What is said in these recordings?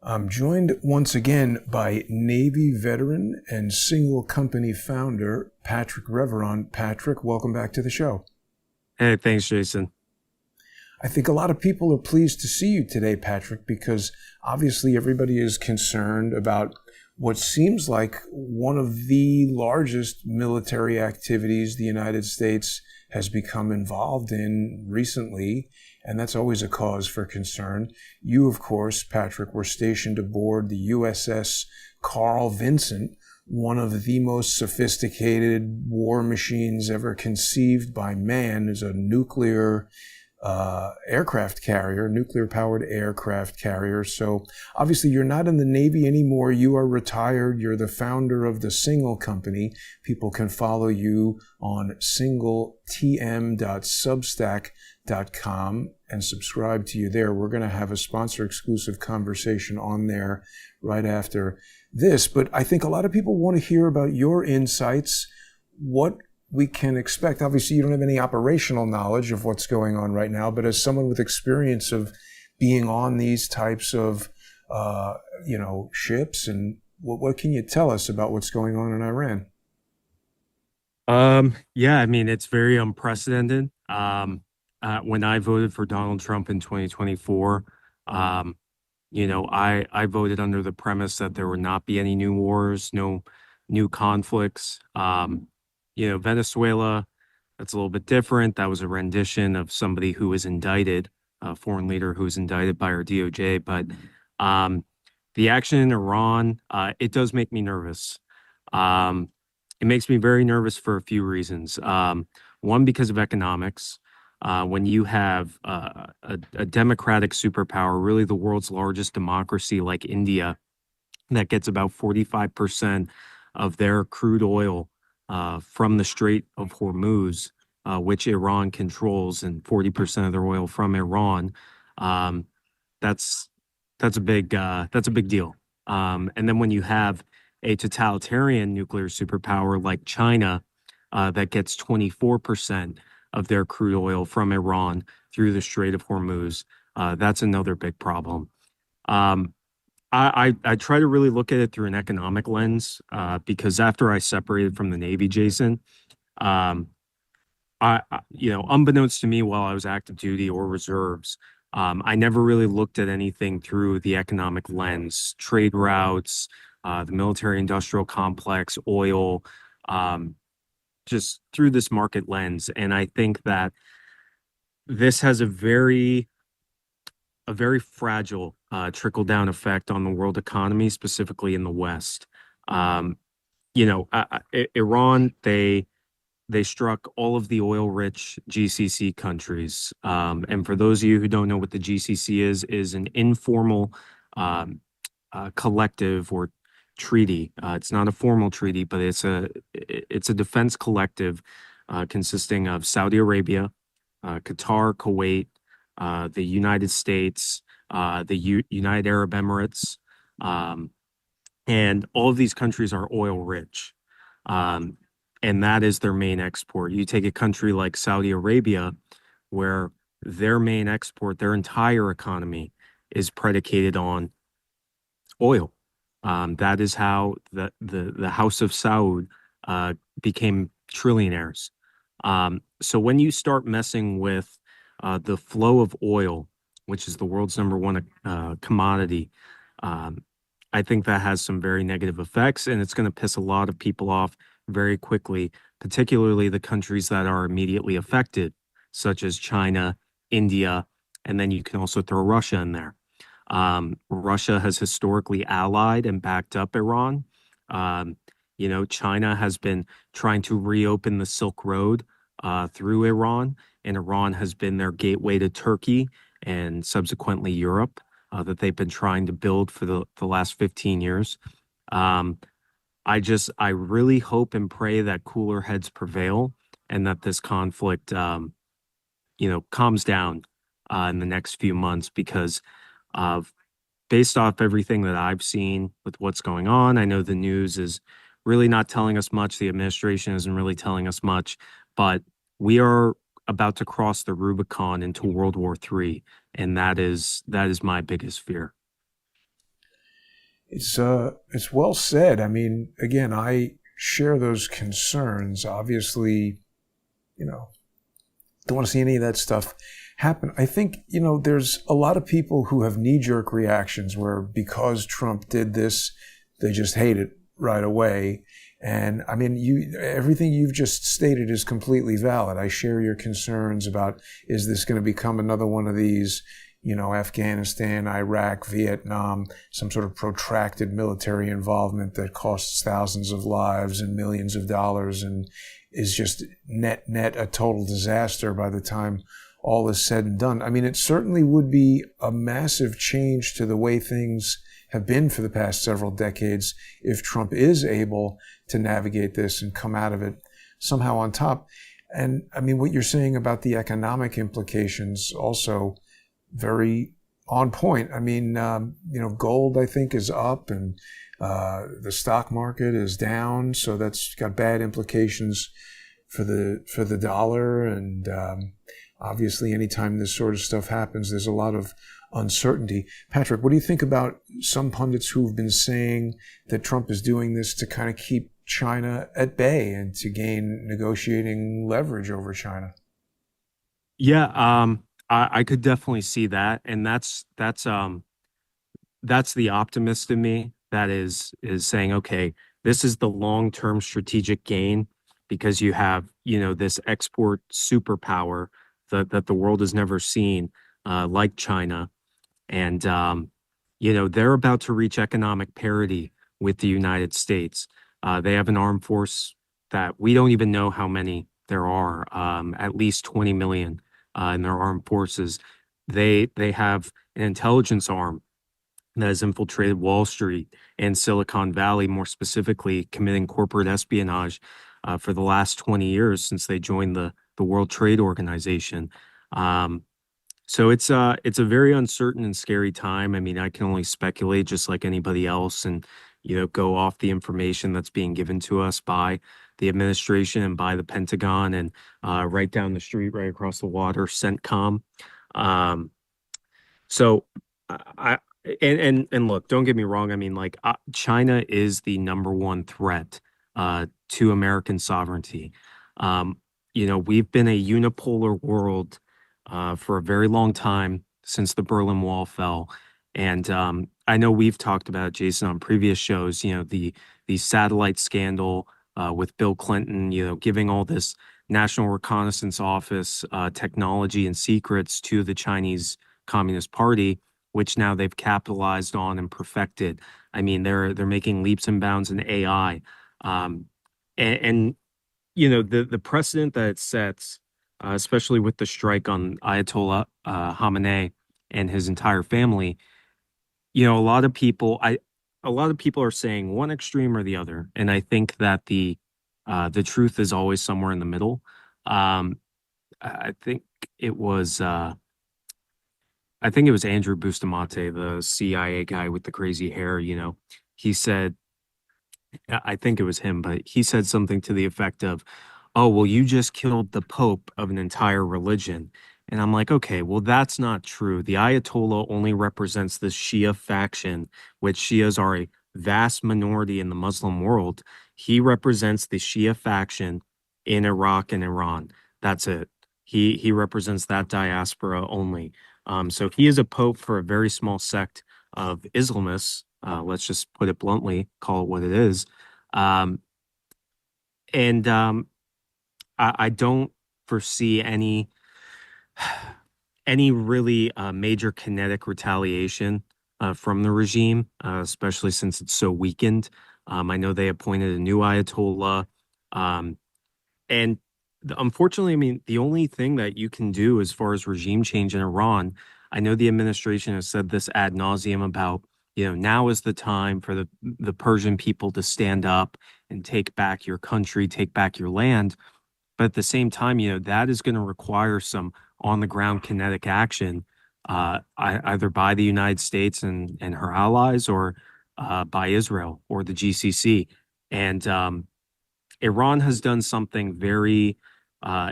I'm joined once again by Navy veteran and single company founder, Patrick Reveron. Patrick, welcome back to the show. Hey, thanks, Jason. I think a lot of people are pleased to see you today, Patrick, because obviously everybody is concerned about what seems like one of the largest military activities the United States has become involved in recently, and that's always a cause for concern. You, of course, Patrick, were stationed aboard the USS Carl Vinson, one of the most sophisticated war machines ever conceived by man, is a nuclear aircraft carrier, nuclear-powered aircraft carrier. So obviously you're not in the Navy anymore. You are retired. You're the founder of the Single Company. People can follow you on singletm.substack.com and subscribe to you there. We're going to have a sponsor-exclusive conversation on there right after this. But I think a lot of people want to hear about your insights, what we can expect. Obviously, you don't have any operational knowledge of what's going on right now, but as someone with experience of being on these types of, ships, and what can you tell us about what's going on in Iran? Yeah, I mean, it's very unprecedented. When I voted for Donald Trump in 2024, I voted under the premise that there would not be any new wars, no new conflicts. Venezuela, that's a little bit different. That was a rendition of somebody who was indicted, a foreign leader who was indicted by our DOJ. But um, the action in Iran, it does make me nervous. Um, it makes me very nervous for a few reasons. One, because of economics. When you have a democratic superpower, really the world's largest democracy like India, that gets about 45% of their crude oil from the Strait of Hormuz, which Iran controls, and 40% of their oil from Iran. Um, that's that's a big deal. And then when you have a totalitarian nuclear superpower like China, that gets 24% of their crude oil from Iran through the Strait of Hormuz, that's another big problem. Um, I try to really look at it through an economic lens, because after I separated from the Navy, Jason, um, unbeknownst to me while I was active duty or reserves, I never really looked at anything through the economic lens, trade routes, the military industrial complex, oil, um, just through this market lens. And I think that this has a very fragile trickle down effect on the world economy, specifically in the West. Um, Iran, they struck all of the oil-rich GCC countries. And for those of you who don't know what the GCC is an informal collective or treaty. It's not a formal treaty, but it's a defense collective consisting of Saudi Arabia, Qatar, Kuwait, the United States, the United Arab Emirates, um, and all of these countries are oil rich. Um, and that is their main export. You take a country like Saudi Arabia, where their main export, their entire economy is predicated on oil. That is how the House of Saud became trillionaires. So when you start messing with the flow of oil, which is the world's number one commodity, um, I think that has some very negative effects, and it's going to piss a lot of people off very quickly, particularly the countries that are immediately affected, such as China, India, and then you can also throw Russia in there. Russia has historically allied and backed up Iran. Um, China has been trying to reopen the Silk Road through Iran, and Iran has been their gateway to Turkey and subsequently Europe, that they've been trying to build for the last 15 years. Um, I really hope and pray that cooler heads prevail and that this conflict, calms down in the next few months because of based off everything that I've seen with what's going on. I know the news is really not telling us much. The administration isn't really telling us much, but we are about to cross the Rubicon into World War III, and that is my biggest fear. It's well said. I mean, again, I share those concerns. Obviously, you know, don't want to see any of that stuff happen. I think, there's a lot of people who have knee-jerk reactions where because Trump did this, they just hate it right away. And I mean, everything you've just stated is completely valid. I share your concerns about, is this going to become another one of these, Afghanistan, Iraq, Vietnam, some sort of protracted military involvement that costs thousands of lives and millions of dollars and is just net a total disaster by the time all is said and done. I mean, it certainly would be a massive change to the way things have been for the past several decades if Trump is able to navigate this and come out of it somehow on top. And I mean, what you're saying about the economic implications also very on point. I mean, gold, I think, is up and the stock market is down. So that's got bad implications for the dollar. And obviously, anytime this sort of stuff happens, there's a lot of uncertainty. Patrick, what do you think about some pundits who've been saying that Trump is doing this to kind of keep China at bay and to gain negotiating leverage over China? Yeah, I could definitely see that, and that's the optimist in me that is saying, okay, this is the long-term strategic gain because you have, this export superpower that the world has never seen, like China. And, they're about to reach economic parity with the United States. They have an armed force that we don't even know how many there are, at least 20 million in their armed forces. They have an intelligence arm that has infiltrated Wall Street and Silicon Valley, more specifically, committing corporate espionage for the last 20 years since they joined the World Trade Organization. Um, so it's a very uncertain and scary time. I mean, I can only speculate just like anybody else and, go off the information that's being given to us by the administration and by the Pentagon and right down the street, right across the water, CENTCOM. Um, so I and look, don't get me wrong. I mean, like China is the number one threat to American sovereignty. Um, we've been a unipolar world for a very long time since the Berlin Wall fell, and I know we've talked about it, Jason, on previous shows. The satellite scandal with Bill Clinton. Giving all this National Reconnaissance Office technology and secrets to the Chinese Communist Party, which now they've capitalized on and perfected. I mean, they're making leaps and bounds in AI, um, and the precedent that it sets, especially with the strike on Ayatollah Khamenei and his entire family. A lot of people are saying one extreme or the other, and I think that the truth is always somewhere in the middle. Um, I think it was. I think it was Andrew Bustamante, the CIA guy with the crazy hair, he said, I think it was him, but he said something to the effect of, "Oh, well, you just killed the Pope of an entire religion." And I'm like, okay, well, that's not true. The Ayatollah only represents the Shia faction, which Shias are a vast minority in the Muslim world. He represents the Shia faction in Iraq and Iran. That's it. He represents that diaspora only. So he is a pope for a very small sect of Islamists. Let's just put it bluntly, call it what it is. Um, and I don't foresee any really major kinetic retaliation from the regime, especially since it's so weakened. I know they appointed a new Ayatollah. Um, and unfortunately, I mean, the only thing that you can do as far as regime change in Iran, I know the administration has said this ad nauseum about, now is the time for the Persian people to stand up and take back your country, take back your land. But at the same time, that is going to require some on the ground kinetic action, either by the United States and her allies or by Israel or the GCC. And Iran has done something very,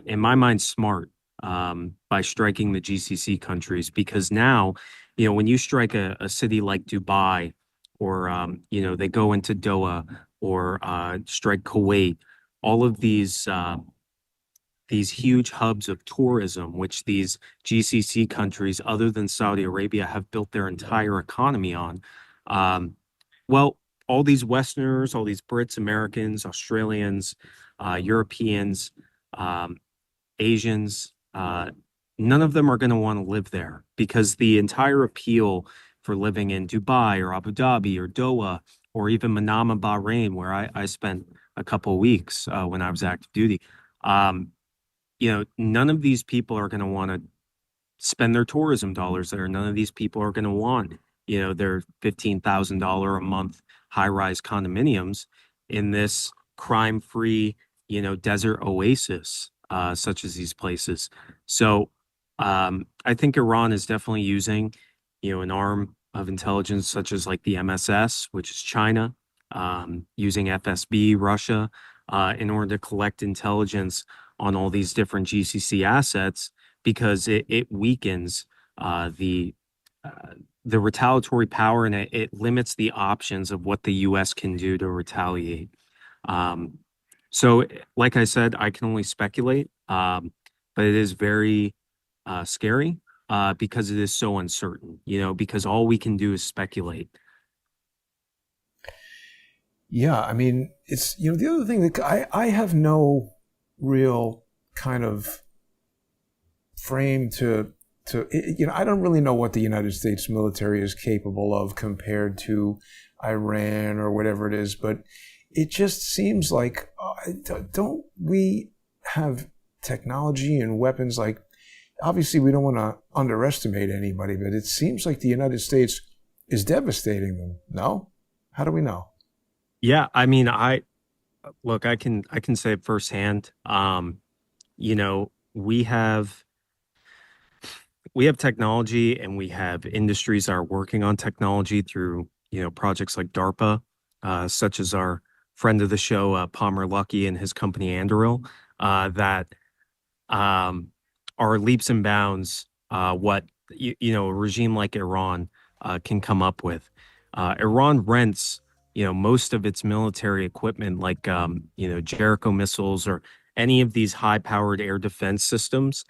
in my mind, smart by striking the GCC countries because now, when you strike a city like Dubai or they go into Doha or strike Kuwait. All of these huge hubs of tourism, which these GCC countries, other than Saudi Arabia, have built their entire economy on. Um, well, all these Westerners, all these Brits, Americans, Australians, Europeans, um, Asians, none of them are going to want to live there because the entire appeal for living in Dubai or Abu Dhabi or Doha or even Manama, Bahrain, where I spent a couple of weeks when I was active duty. Um, None of these people are going to want to spend their tourism dollars there. None of these people are going to want, their $15,000 a month high-rise condominiums in this crime-free, desert oasis, such as these places. So, I think Iran is definitely using, an arm of intelligence such as like the MSS, which is China, using FSB, Russia, in order to collect intelligence on all these different GCC assets because it weakens the retaliatory power and it limits the options of what the U.S. can do to retaliate. Um, so, like I said, I can only speculate, but it is very scary because it is so uncertain. Because all we can do is speculate. Yeah, I mean, it's the other thing that I have no real kind of frame to I don't really know what the United States military is capable of compared to Iran or whatever it is, but it just seems like don't we have technology and weapons like obviously we don't want to underestimate anybody, but it seems like the United States is devastating them. No? How do we know? Yeah, I mean, I look, I can say it firsthand. You know, we have technology and we have industries that are working on technology through, projects like DARPA, such as our friend of the show, Palmer Luckey and his company Anduril, that um, are leaps and bounds what a regime like Iran can come up with. Iran rents most of its military equipment, like Jericho missiles or any of these high-powered air defense systems.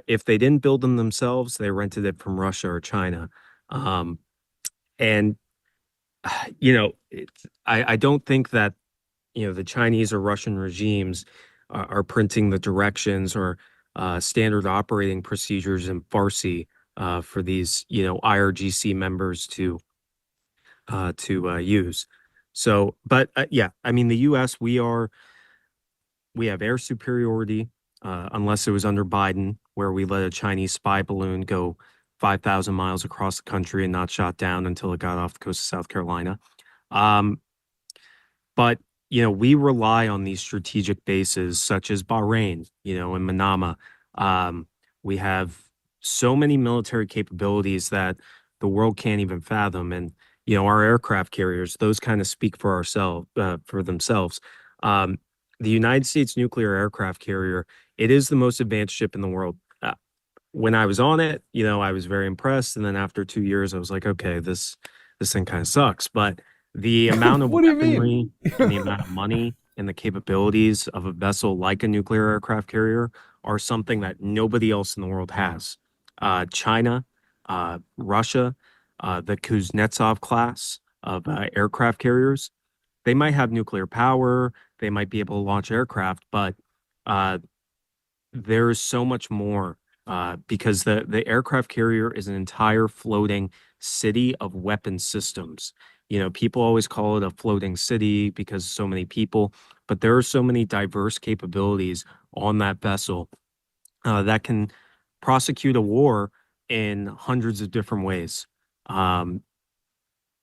If they didn't build them themselves, they rented it from Russia or China. And I don't think that the Chinese or Russian regimes are printing the directions or standard operating procedures in Farsi for these, IRGC members to use. So, but yeah, I mean, the U.S. We have air superiority, unless it was under Biden, where we let a Chinese spy balloon go 5,000 miles across the country and not shot down until it got off the coast of South Carolina. Um, but we rely on these strategic bases such as Bahrain, and Manama. We have so many military capabilities that the world can't even fathom. And, our aircraft carriers, those kind of speak for for themselves. Um, the United States nuclear aircraft carrier, it is the most advanced ship in the world. When I was on it, I was very impressed. And then after 2 years, I was like, okay, this thing kind of sucks. But the amount of What do you mean? weaponry and the amount of money and the capabilities of a vessel like a nuclear aircraft carrier are something that nobody else in the world has. China, Russia, the Kuznetsov class of aircraft carriers, they might have nuclear power, they might be able to launch aircraft, but uh, there is so much more because the aircraft carrier is an entire floating city of weapon systems. People always call it a floating city because so many people, but there are so many diverse capabilities on that vessel that can prosecute a war in hundreds of different ways. Um,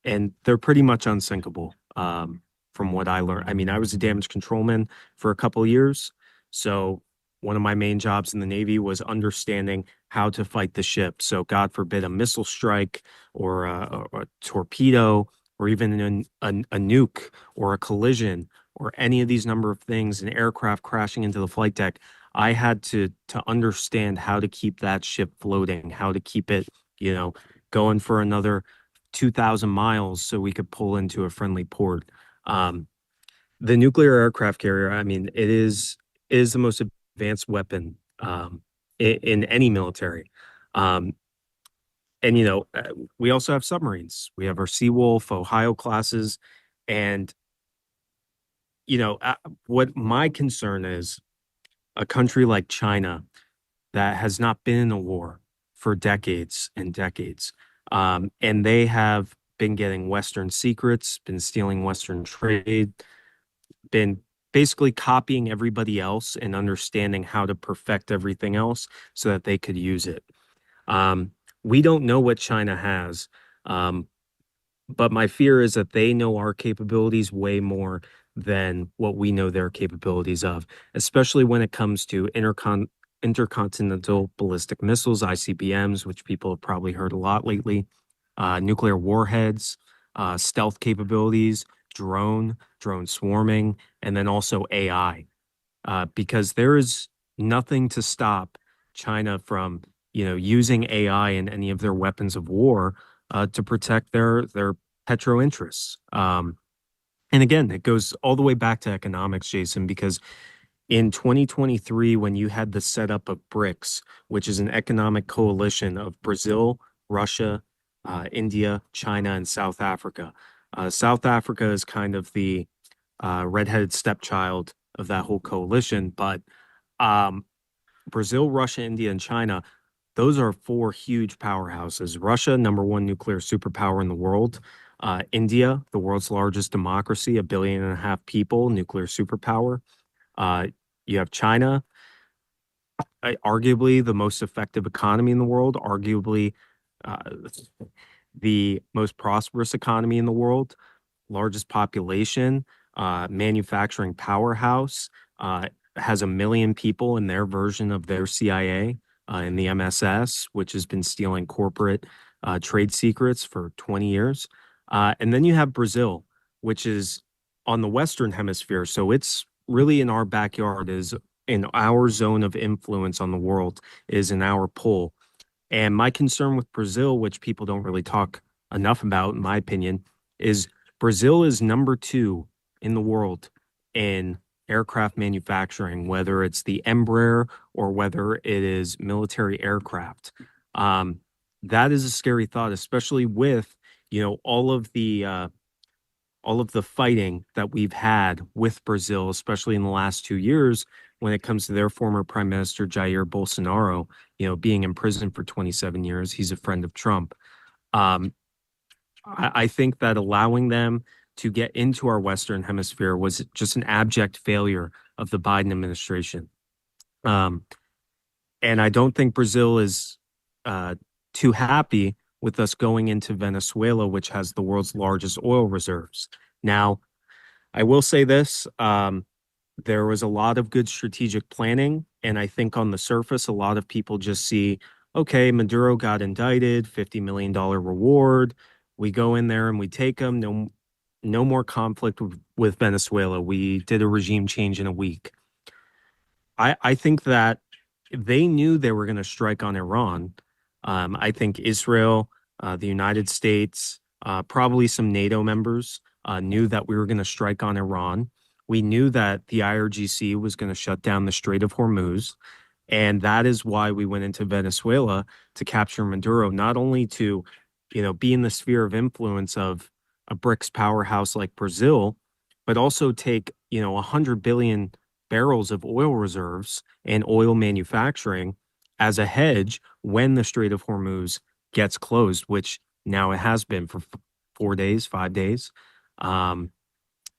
and they're pretty much unsinkable from what I learned. I mean, I was a damage controlman for a couple of years, so one of my main jobs in the Navy was understanding how to fight the ship. So, God forbid, a missile strike or a torpedo or even a nuke or a collision or any of these number of things, an aircraft crashing into the flight deck. I had to understand how to keep that ship floating, how to keep it, going for another 2,000 miles so we could pull into a friendly port. Um, the nuclear aircraft carrier, I mean, it is the most advanced weapon in any military. Um, and we also have submarines. We have our Seawolf, Ohio classes, and what my concern is, a country like China that has not been in a war for decades and decades. And they have been getting Western secrets, been stealing Western trade, been basically copying everybody else and understanding how to perfect everything else so that they could use it. Um, we don't know what China has, um, but my fear is that they know our capabilities way more than what we know their capabilities of, especially when it comes to intercontinental ballistic missiles, ICBMs, which people have probably heard a lot lately, nuclear warheads, stealth capabilities, drone swarming, and then also AI, because there is nothing to stop China from, using AI in any of their weapons of war to protect their petro interests. And again, it goes all the way back to economics, Jason, because in 2023, when you had the setup of BRICS, which is an economic coalition of Brazil, Russia, India, China, and South Africa. South Africa is kind of the redheaded stepchild of that whole coalition, but um, Brazil, Russia, India, and China, those are four huge powerhouses. Russia, number one nuclear superpower in the world. India, the world's largest democracy, 1.5 billion people, nuclear superpower. Uh, you have China, arguably the most effective economy in the world, arguably uh, the most prosperous economy in the world, largest population, manufacturing powerhouse, has 1 million people in their version of their CIA, in the MSS, which has been stealing corporate trade secrets for 20 years. And then you have Brazil, which is on the Western hemisphere. So it's really in our backyard, is in our zone of influence on the world, is in our pull. And my concern with Brazil, which people don't really talk enough about, in my opinion, is Brazil is number two in the world in aircraft manufacturing, whether it's the Embraer or whether it is military aircraft. Um, that is a scary thought, especially with, all of the fighting that we've had with Brazil, especially in the last 2 years, when it comes to their former Prime Minister Jair Bolsonaro, being in prison for 27 years. He's a friend of Trump. Um, I think that allowing them to get into our Western hemisphere was just an abject failure of the Biden administration. Um, and I don't think Brazil is uh, too happy with us going into Venezuela, which has the world's largest oil reserves. Now, I will say this, there was a lot of good strategic planning. And I think on the surface, a lot of people just see, okay, Maduro got indicted, $50 million reward. We go in there and we take him. No, no more conflict with Venezuela. We did a regime change in a week. I think that they knew they were going to strike on Iran. I think Israel, the United States, probably some NATO members knew that we were going to strike on Iran. We knew that the IRGC was going to shut down the Strait of Hormuz. And that is why we went into Venezuela to capture Maduro, not only to, be in the sphere of influence of a BRICS powerhouse like Brazil, but also take, 100 billion barrels of oil reserves and oil manufacturing as a hedge when the Strait of Hormuz gets closed, which now it has been for 4 days, 5 days. Um,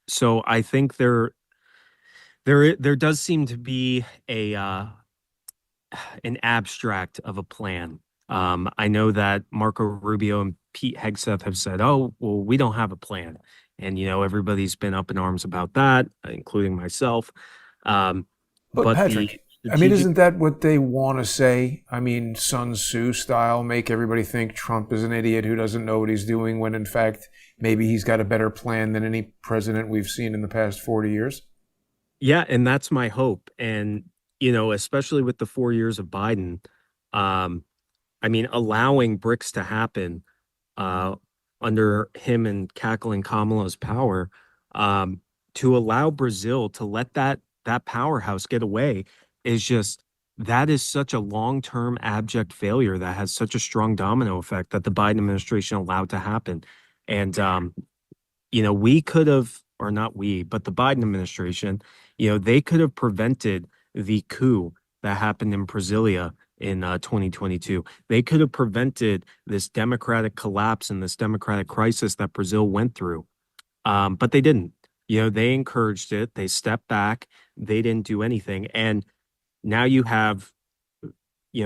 so I think there does seem to be an abstract of a plan. I know that Marco Rubio and Pete Hegseth have said, "Oh, well, we don't have a plan," and everybody's been up in arms about that, including myself. Um, But but the Patrick, I mean, strategic isn't that what they want to say? I mean, Sun Tzu style, make everybody think Trump is an idiot who doesn't know what he's doing, when in fact, maybe he's got a better plan than any president we've seen in the past 40 years? Yeah, and that's my hope. And, especially with the 4 years of Biden, I mean, allowing BRICS to happen, uh, under him and cackling Kamala's power, to allow Brazil to let that powerhouse get away is just that is such a long-term abject failure that has such a strong domino effect that the Biden administration allowed to happen. And we could have, or not we, but the Biden administration, they could have prevented the coup that happened in Brasilia in 2022. They could have prevented this democratic collapse and this democratic crisis that Brazil went through. But they didn't. They encouraged it. They stepped back. They didn't do anything. And now you have,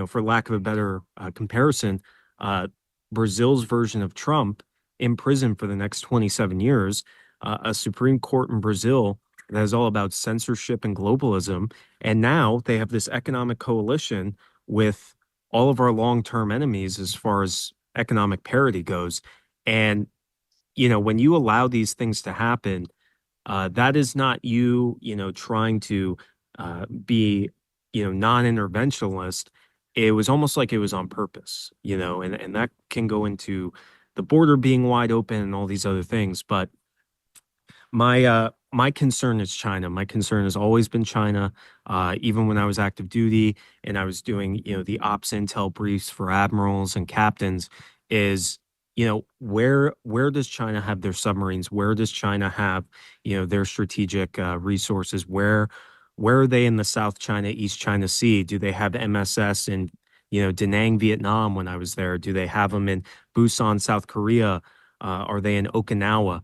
for lack of a better comparison, Brazil's version of Trump in prison for the next 27 years, a Supreme Court in Brazil that is all about censorship and globalism. And now they have this economic coalition with all of our long-term enemies as far as economic parity goes. And, when you allow these things to happen, that is not you, trying to be, non-interventionalist. It was almost like it was on purpose, and that can go into the border being wide open and all these other things. But my concern is China. My concern has always been China. Even when I was active duty and I was doing, the ops intel briefs for admirals and captains, is where does China have their submarines? Where does China have, their strategic resources? Where are they in the South China, East China Sea? Do they have MSS in, Da Nang, Vietnam when I was there? Do they have them in Busan, South Korea? Are they in Okinawa?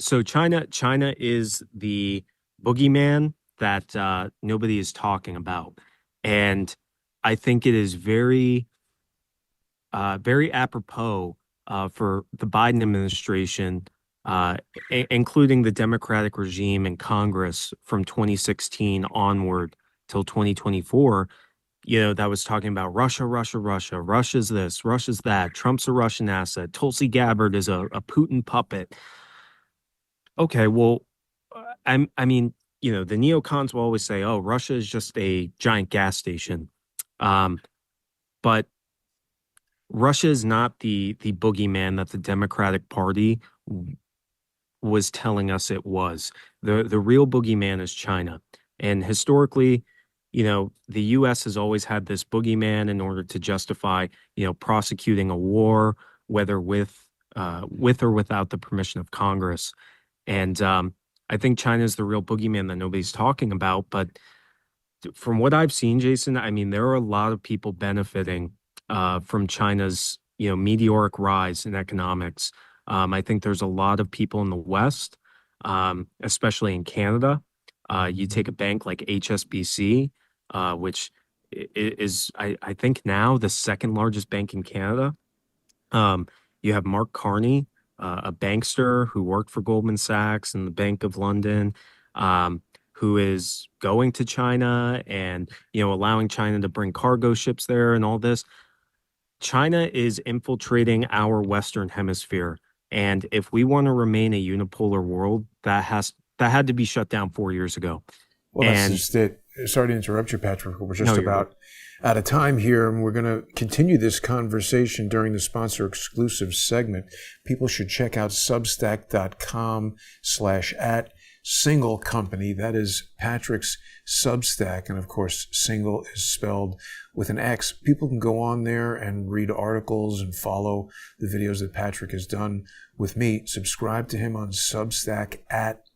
So China is the boogeyman that nobody is talking about. And I think it is very apropos for the Biden administration, including the Democratic regime in Congress from 2016 onward till 2024, that was talking about Russia, Russia, Russia. Russia's this, Russia's that. Trump's a Russian asset. Tulsi Gabbard is a Putin puppet. Okay, well, I mean, the neocons will always say, "Oh, Russia is just a giant gas station," but Russia is not the boogeyman that the Democratic Party was telling us it was. The real boogeyman is China. And historically, the US has always had this boogeyman in order to justify, prosecuting a war, whether with or without the permission of Congress. And I think China is the real boogeyman that nobody's talking about. But from what I've seen, Jason, I mean, there are a lot of people benefiting from China's, meteoric rise in economics. I think there's a lot of people in the West, especially in Canada. You take a bank like HSBC, which is, I think now the second largest bank in Canada. You have Mark Carney, a bankster who worked for Goldman Sachs and the Bank of London, who is going to China and, allowing China to bring cargo ships there and all this. China is infiltrating our Western hemisphere. And if we want to remain a unipolar world, that had to be shut down 4 years ago. Well, that's just it. Sorry to interrupt you, Patrick. We're just about out of time here, and we're going to continue this conversation during the sponsor exclusive segment. People should check out substack.com/@singlecompany. That is Patrick's Substack. And of course, single is spelled with an X. People can go on there and read articles and follow the videos that Patrick has done with me. Subscribe to him on Substack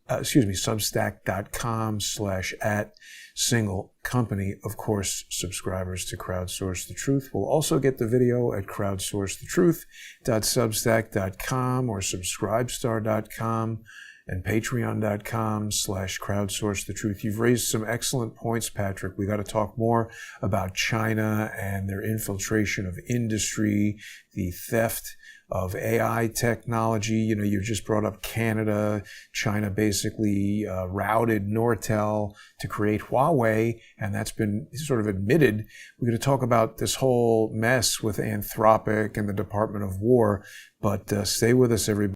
substack.com/@singlecompany. Of course, subscribers to Crowdsource the Truth will also get the video at crowdsourcethetruth.substack.com or subscribestar.com and patreon.com/crowdsource the truth. You've raised some excellent points, Patrick. We got to talk more about China and their infiltration of industry, the theft of AI technology. You just brought up Canada. China basically routed Nortel to create Huawei, and that's been sort of admitted. We're going to talk about this whole mess with Anthropic and the Department of War, but stay with us, everybody.